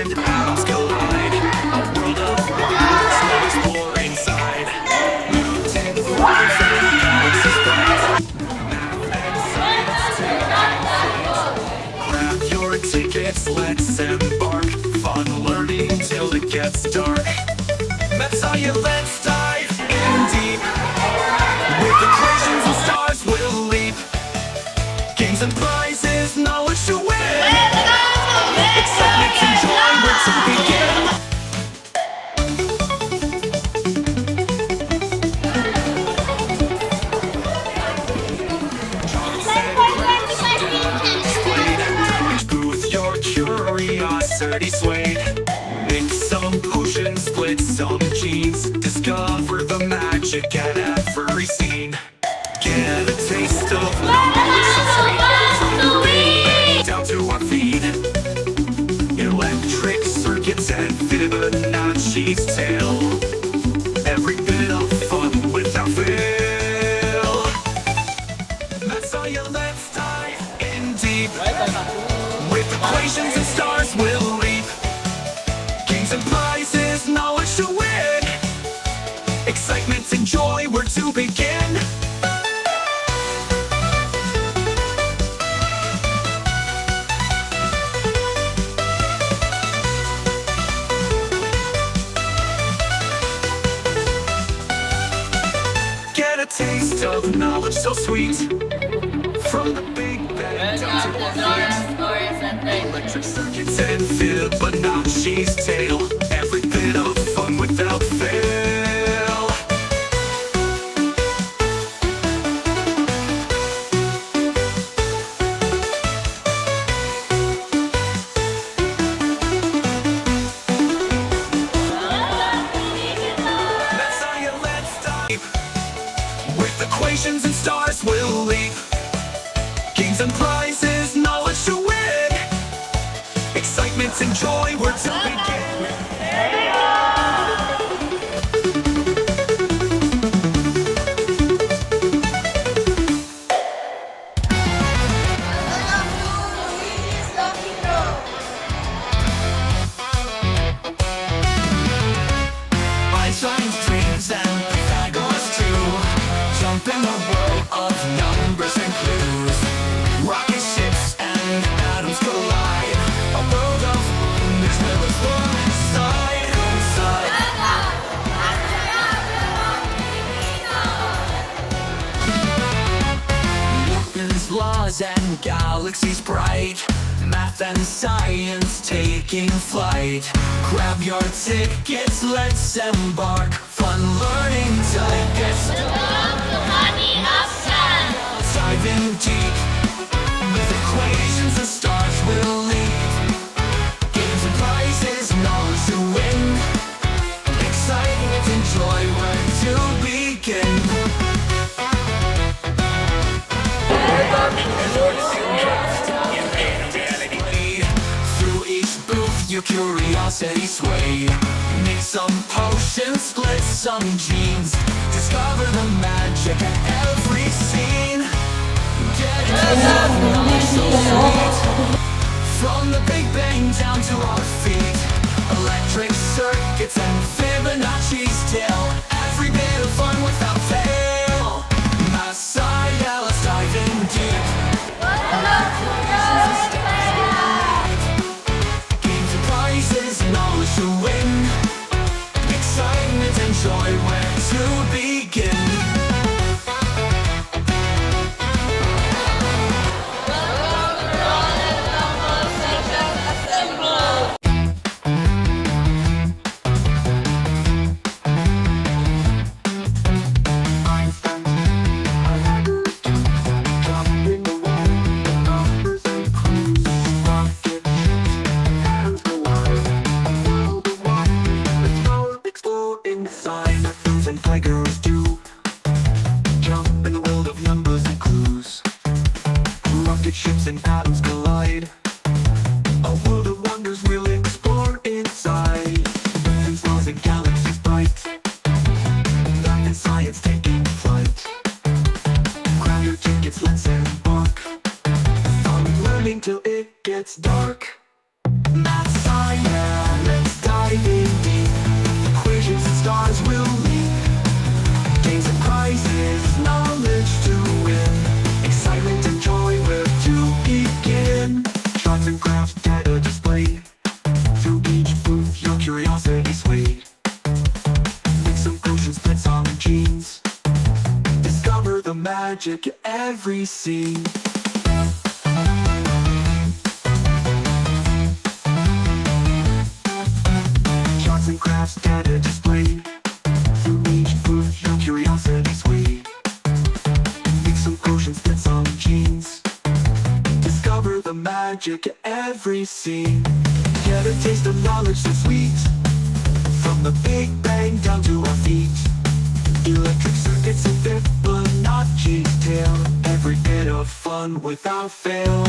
and atoms collide. A world of wonders we'll explore inside. Mutant fools and galaxies bright. Math and science take flight. Grab your tickets, let's embark. Fun learning till it gets dark. Math-Sci-Ya, let's dive in deep. With equations and stars we'll leap. Games and prizes, knowledge to win. Excitement and joy, where to begin. Each booth your curiosity swayed. Mix some potions, split some genes. Discover the magic at every scene. Get a taste of knowledge so sweet. From the Big Bang down to our feet. Electric circuits and Fibonacci's tale. Every bit of fun without fail. Math-Sci-Ya, let's dive in deep. With equations and stars we'll leap. Games and prizes, knowledge to win. Excitement and joy, where to begin. Get a taste of knowledge so sweet. From the Big Bang down to our feet. Electric circuits and Fibonacci's tale. Every bit of fun without fail. Math-Sci-Ya, let's dive. With equations and stars we'll leap. Games and prizes, knowledge to win. Excitement and joy, where to begin. Einstein's dreams and Pythagoras too. Jump in the world of numbers and clues. Rocket ships and atoms collide. A world of wonders we'll explore side by side. Newton's laws and galaxies bright. Math and science taking flight. Grab your tickets, let's embark. Fun learning till it gets dark. Dive in deep. With equations and stars we'll leap. Games and prizes, knowledge to win. Excitement and joy, where to begin. Through each booth your curiosity sway. Mix some potions, split some genes. Discover the magic at every scene. Get knowledge so sweet. From the Big Bang down to our feet. Electric circuits and Fibonacci's tale. Every bit of fun without fail. Math-Sci-Ya, let's dive in deep. Games and prizes, knowledge to win. Excitement and joy, where to begin. Ships and atoms collide. A world of wonders we'll explore inside. Since laws and galaxies bright. Math and science taking flight. Grab your tickets, let's embark. Fun learning till it gets dark. Math-Sci-Ya. magic at every scene. Charts and graphs, data displayed. Through each booth, your curiosity's weighed. Mix some potions, get some genes. Discover the magic at every scene. Get a taste of knowledge so sweet. From the Big Bang down to our feet. Electric circuits and Fibonacci's tale. Every bit of fun without fail.